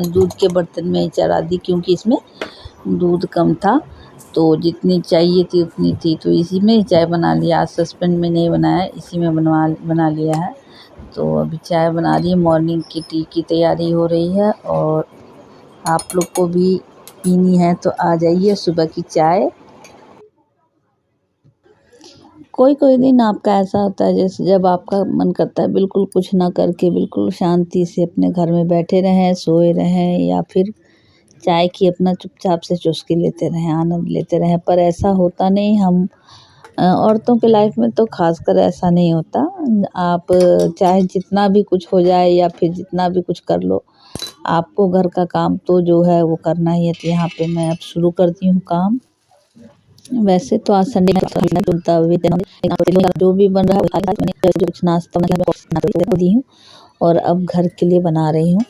दूध के बर्तन में ही चढ़ा दी क्योंकि इसमें दूध कम था, तो जितनी चाहिए थी उतनी थी, तो इसी में ही चाय बना लिया। आज सस्पेन में नहीं बनाया, इसी में बना लिया है। तो अभी चाय बना रही है, मॉर्निंग की टी की तैयारी हो रही है। और आप लोग को भी पीनी है तो आ जाइए, सुबह की चाय। कोई कोई दिन आपका ऐसा होता है जैसे जब आपका मन करता है बिल्कुल कुछ ना करके बिल्कुल शांति से अपने घर में बैठे रहें, सोए रहें, या फिर चाय की अपना चुपचाप से चुस्की लेते रहें, आनंद लेते रहें। पर ऐसा होता नहीं। हम औरतों के लाइफ में तो खासकर ऐसा नहीं होता। आप चाहे जितना भी कुछ हो जाए या फिर जितना भी कुछ कर लो, आपको घर का काम तो जो है वो करना ही है। तो यहाँ पे मैं अब शुरू करती हूँ काम। वैसे तो आज संडे जो भी बन रहा है कुछ नाश्ता दी हूँ और अब घर के लिए बना रही हूँ।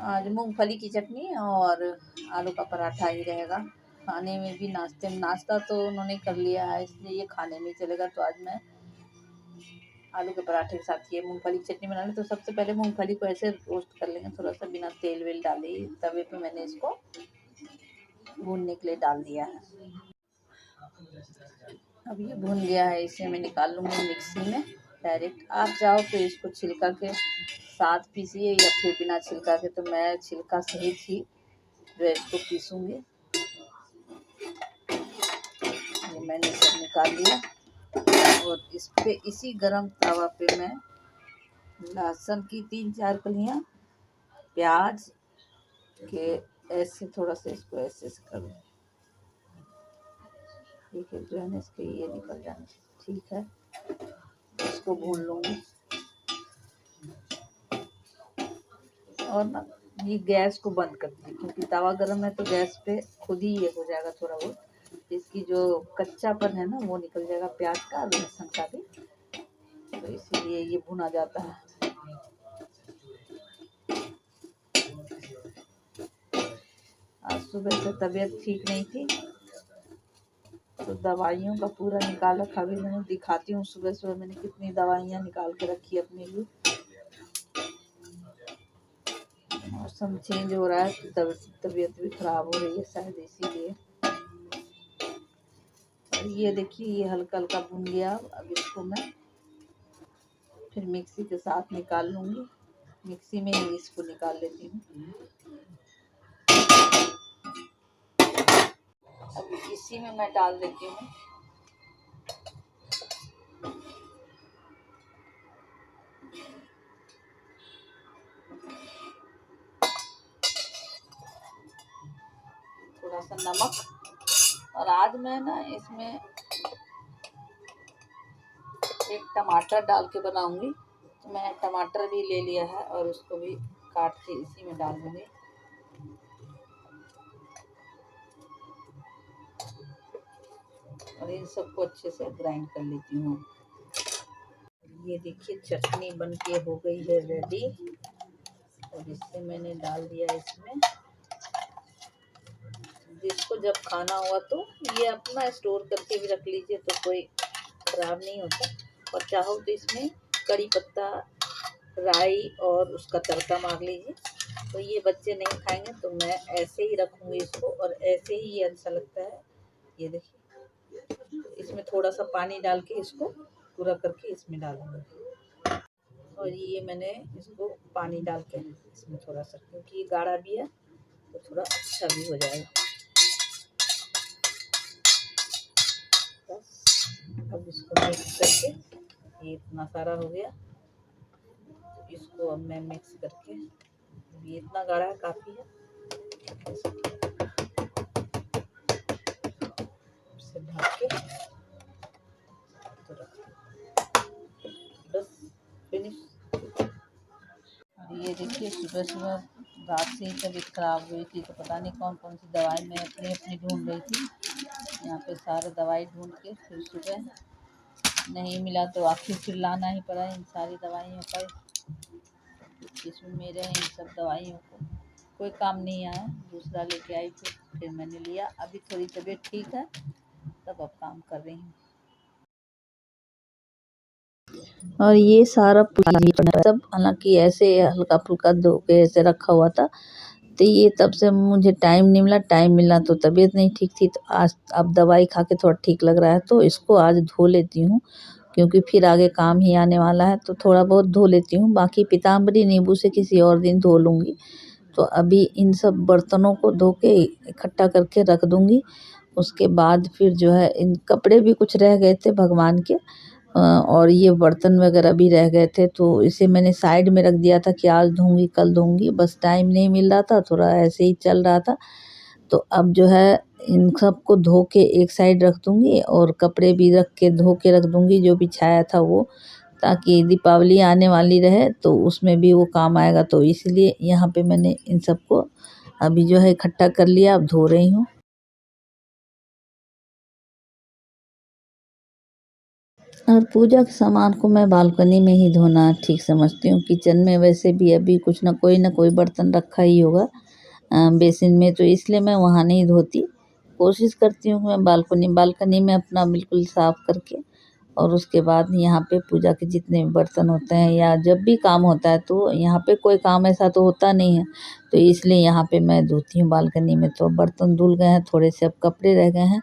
आज मूंगफली की चटनी और आलू का पराठा ही रहेगा। खाने में भी नाश्ता तो उन्होंने कर लिया है, इसलिए ये खाने में चलेगा। तो आज मैं आलू के पराठे के साथ ये मूंगफली की चटनी बना ली। तो सबसे पहले मूंगफली को ऐसे रोस्ट कर लेंगे, थोड़ा सा बिना तेल वेल डाले। तवे पे मैंने इसको भूनने के लिए डाल दिया है। अब ये भून गया है, इसे मैं निकाल लूँगी मिक्सी में डायरेक्ट। आप चाहो तो इसको छिलका के साथ पीसिए या फिर बिना छिलका के, तो मैं छिलका सहित ही जो है इसको पीसूँगी। ये मैंने सब निकाल लिया और इस पे इसी गरम तवा पे मैं लहसुन की 3-4 कलियाँ, प्याज के ऐसे थोड़ा सा इसको ऐसे से करूँ। ठीक है, जो है ना इसके ये निकल जाने। ठीक है, इसको भून लूँगी। और ना ये गैस को बंद कर दी क्योंकि तवा गरम है, तो गैस पे खुद ही ये हो जाएगा थोड़ा बहुत। इसकी जो कच्चापन है ना वो निकल जाएगा, प्याज का और लहसुन का भी, तो इसीलिए ये भुना जाता है। आज सुबह से तबीयत ठीक नहीं थी, तो दवाइयों का पूरा निकाल रखा। अभी मैंने दिखाती हूँ सुबह सुबह मैंने कितनी दवाइयाँ निकाल के रखी अपने लिए। मौसम चेंज हो रहा है तो तबीयत भी खराब हो रही है शायद, इसीलिए। और ये देखिए ये हल्का हल्का भुन गया। अब इसको मैं फिर मिक्सी के साथ निकाल लूँगी। मिक्सी में ही इसको निकाल लेती हूँ। अब इसी में मैं डाल देती हूँ थोड़ा सा नमक। और आज मैं ना इसमें एक टमाटर डाल के बनाऊंगी, तो मैं टमाटर भी ले लिया है और उसको भी काट के इसी में डाल दूंगी। और इन सबको अच्छे से ग्राइंड कर लेती हूँ। ये देखिए चटनी बन के हो गई है रेडी। और इससे मैंने डाल दिया इसमें। जिसको जब खाना हुआ तो ये अपना स्टोर करके भी रख लीजिए, तो कोई खराब नहीं होता। और चाहो तो इसमें कड़ी पत्ता, राई और उसका तड़का मार लीजिए। तो ये बच्चे नहीं खाएंगे, तो मैं ऐसे ही रखूँगी इसको और ऐसे ही ये अच्छा लगता है। ये देखिए इसमें थोड़ा सा पानी डाल के इसको पूरा करके इसमें डालूंगी। और ये मैंने इसको पानी डाल के इसमें थोड़ा सा, क्योंकि ये गाढ़ा भी है तो थोड़ा अच्छा भी हो जाएगा। बस अब इसको मिक्स करके, ये इतना सारा हो गया, इसको अब मैं मिक्स करके, ये इतना गाढ़ा है काफ़ी है, इसे ढक के तो रख बस फिनिश। ये देखिए सुबह सुबह रात से ही तबीयत खराब हुई थी, तो पता नहीं कौन कौन सी दवाई मैं अपनी ढूंढ रही थी। यहाँ पे सारे दवाई ढूंढ के फिर सुबह नहीं मिला तो आखिर फिर लाना ही पड़ा इन सारी दवाइयों का। इसमें मेरे इन सब दवाइयों को कोई काम नहीं आया, दूसरा लेके आई फिर मैंने लिया। अभी थोड़ी तबीयत ठीक है तब अब काम कर रही हूँ। और ये सारा सब हालांकि ऐसे हल्का फुल्का धो के ऐसे रखा हुआ था, तो ये तब से मुझे टाइम नहीं मिला। टाइम मिला तो तबीयत नहीं ठीक थी, तो आज अब दवाई खा के थोड़ा ठीक लग रहा है तो इसको आज धो लेती हूँ, क्योंकि फिर आगे काम ही आने वाला है। तो थोड़ा बहुत धो लेती हूँ, बाकी पीताम्बरी नींबू से किसी और दिन धो लूँगी। तो अभी इन सब बर्तनों को धो के इकट्ठा करके रख दूँगी। उसके बाद फिर जो है इन कपड़े भी कुछ रह गए थे भगवान के, और ये बर्तन वगैरह भी रह गए थे, तो इसे मैंने साइड में रख दिया था कि आज धोऊंगी कल धोऊंगी, बस टाइम नहीं मिल रहा था, थोड़ा ऐसे ही चल रहा था। तो अब जो है इन सबको धो के एक साइड रख दूंगी और कपड़े भी रख के धो के रख दूंगी जो बिछाया था वो, ताकि दीपावली आने वाली रहे तो उसमें भी वो काम आएगा। तो इसलिए यहाँ पे मैंने इन सबको अभी जो है इकट्ठा कर लिया, अब धो रही हूँ। और पूजा के सामान को मैं बालकनी में ही धोना ठीक समझती हूँ। किचन में वैसे भी अभी कुछ ना कोई बर्तन रखा ही होगा बेसिन में, तो इसलिए मैं वहाँ नहीं धोती। कोशिश करती हूँ कि मैं बालकनी में अपना बिल्कुल साफ़ करके, और उसके बाद यहाँ पे पूजा के जितने बर्तन होते हैं या जब भी काम होता है, तो यहाँ पे कोई काम ऐसा तो होता नहीं है, तो इसलिए यहाँ पे मैं धोती हूँ बालकनी में। तो बर्तन धुल गए हैं, थोड़े से अब कपड़े रह गए हैं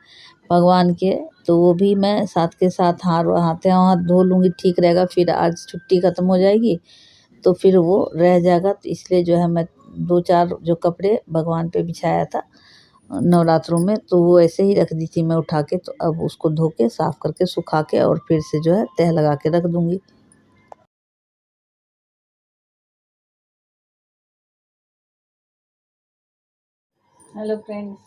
भगवान के, तो वो भी मैं साथ के साथ हाथ धो लूँगी, ठीक रहेगा। फिर आज छुट्टी ख़त्म हो जाएगी तो फिर वो रह जाएगा, तो इसलिए जो है मैं 2-4 जो कपड़े भगवान पे बिछाया था नवरात्रों में, तो वो ऐसे ही रख दी थी मैं उठा के। तो अब उसको धो के साफ़ करके सुखा के और फिर से जो है तह लगा के रख दूँगी। हेलो फ्रेंड्स,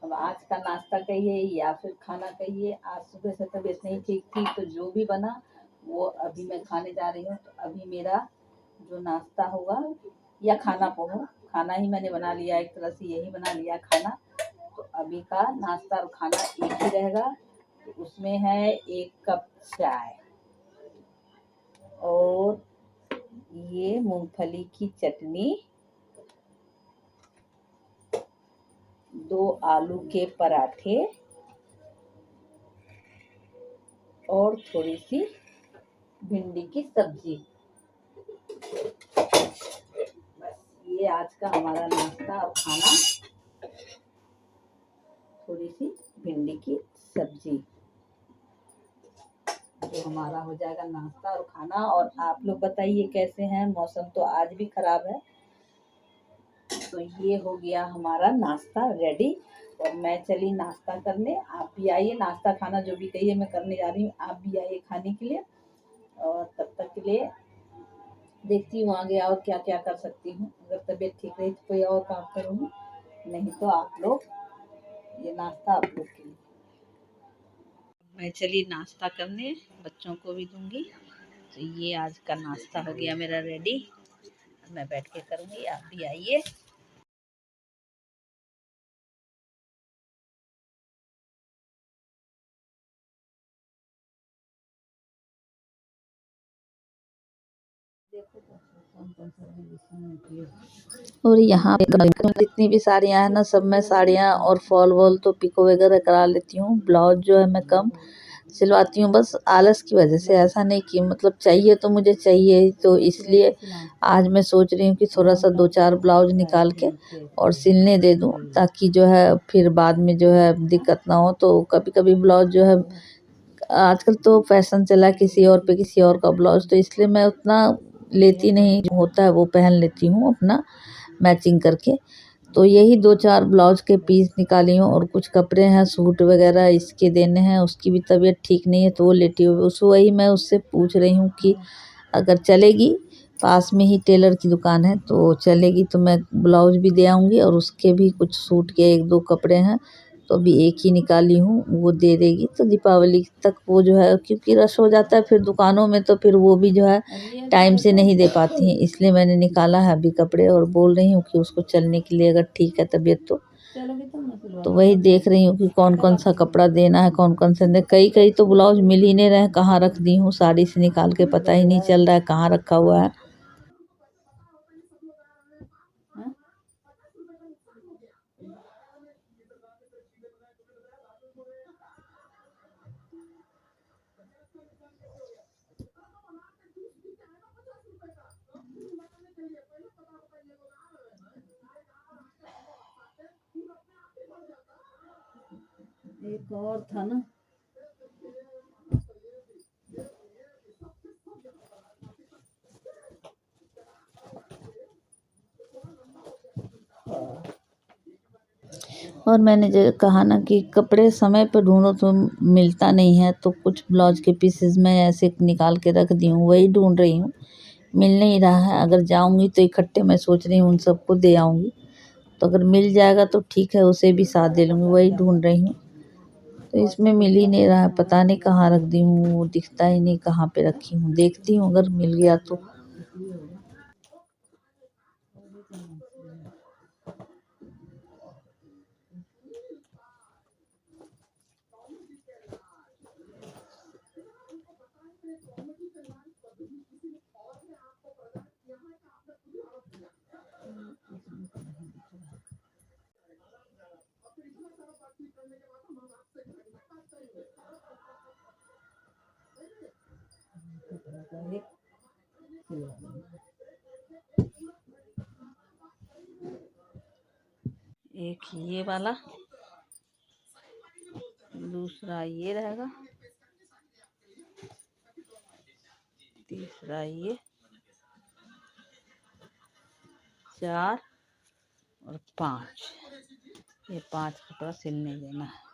अब आज का नाश्ता कहिए या फिर खाना कहिए। आज सुबह से तबीयत नहीं ठीक थी, तो जो भी बना वो अभी मैं खाने जा रही हूँ। तो अभी मेरा जो नाश्ता होगा या खाना खाना ही मैंने बना लिया, एक तरह से यही बना लिया खाना। तो अभी का नाश्ता और खाना एक ही रहेगा। तो उसमें है 1 कप चाय और ये मूंगफली की चटनी, 2 आलू के पराठे और थोड़ी सी भिंडी की सब्जी। बस ये आज का हमारा नाश्ता और खाना, थोड़ी सी भिंडी की सब्जी, जो हमारा हो जाएगा नाश्ता और खाना। और आप लोग बताइए कैसे हैं? मौसम तो आज भी खराब है। तो ये हो गया हमारा नाश्ता रेडी, और मैं चली नाश्ता करने। आप भी आइए, नाश्ता खाना जो भी कहिए मैं करने जा रही हूँ, आप भी आइए खाने के लिए। और तब तक के लिए देखती हूँ आगे और क्या क्या कर सकती हूँ। अगर तबीयत ठीक रही तो कोई और काम करूँगी, नहीं तो आप लोग ये नाश्ता आप लोग के लिए। मैं चली नाश्ता करने, बच्चों को भी दूंगी। तो ये आज का नाश्ता हो गया मेरा रेडी, मैं बैठ के करूँगी, आप भी आइए। और यहाँ पे जितनी भी साड़ियाँ हैं ना, सब मैं साड़ियाँ और फॉल वॉल तो पिको वगैरह करा लेती हूँ। ब्लाउज जो है मैं कम सिलवाती हूँ, बस आलस की वजह से। ऐसा नहीं कि मतलब चाहिए तो मुझे चाहिए ही, तो इसलिए आज मैं सोच रही हूँ कि थोड़ा सा 2-4 ब्लाउज निकाल के और सिलने दे दूँ, ताकि जो है फिर बाद में जो है दिक्कत ना हो। तो कभी कभी ब्लाउज जो है, आजकल तो फैशन चला किसी और पे किसी और का ब्लाउज, तो इसलिए मैं उतना लेती नहीं, जो होता है वो पहन लेती हूँ अपना मैचिंग करके। तो यही 2-4 ब्लाउज के पीस निकाली हूँ, और कुछ कपड़े हैं सूट वगैरह इसके देने हैं। उसकी भी तबीयत ठीक नहीं है तो वो लेटी हुई, उस वही मैं उससे पूछ रही हूँ कि अगर चलेगी, पास में ही टेलर की दुकान है, तो चलेगी तो मैं ब्लाउज भी दे आऊँगी। और उसके भी कुछ सूट के 1-2 कपड़े हैं, तो अभी एक ही निकाली हूँ, वो दे देगी तो दीपावली तक वो जो है, क्योंकि रश हो जाता है फिर दुकानों में, तो फिर वो भी जो है टाइम से नहीं दे पाती हैं। इसलिए मैंने निकाला है अभी कपड़े, और बोल रही हूँ कि उसको चलने के लिए अगर ठीक है तबीयत तो तो वही देख रही हूँ कि कौन कौन सा कपड़ा देना है, कौन कौन से कई तो ब्लाउज मिल ही नहीं रहे, कहाँ रख दी हूँ साड़ी से निकाल के, पता ही नहीं चल रहा है कहाँ रखा हुआ है। एक और था ना, और मैंने जो कहा ना कि कपड़े समय पर ढूंढो तो मिलता नहीं है, तो कुछ ब्लाउज के पीसेस मैं ऐसे निकाल के रख दी हूँ, वही ढूंढ रही हूँ, मिल नहीं रहा है। अगर जाऊंगी तो इकट्ठे मैं सोच रही हूँ उन सबको दे आऊंगी, तो अगर मिल जाएगा तो ठीक है, उसे भी साथ दे लूँगी, वही ढूंढ रही हूँ। तो इसमें मिल ही नहीं रहा है, पता नहीं कहाँ रख दी हूँ, वो दिखता ही नहीं कहाँ पे रखी हूँ। देखती हूँ अगर मिल गया तो। एक ये वाला, दूसरा ये रहेगा, तीसरा ये, 4 और 5, ये 5 कपड़ा सिलने देना है।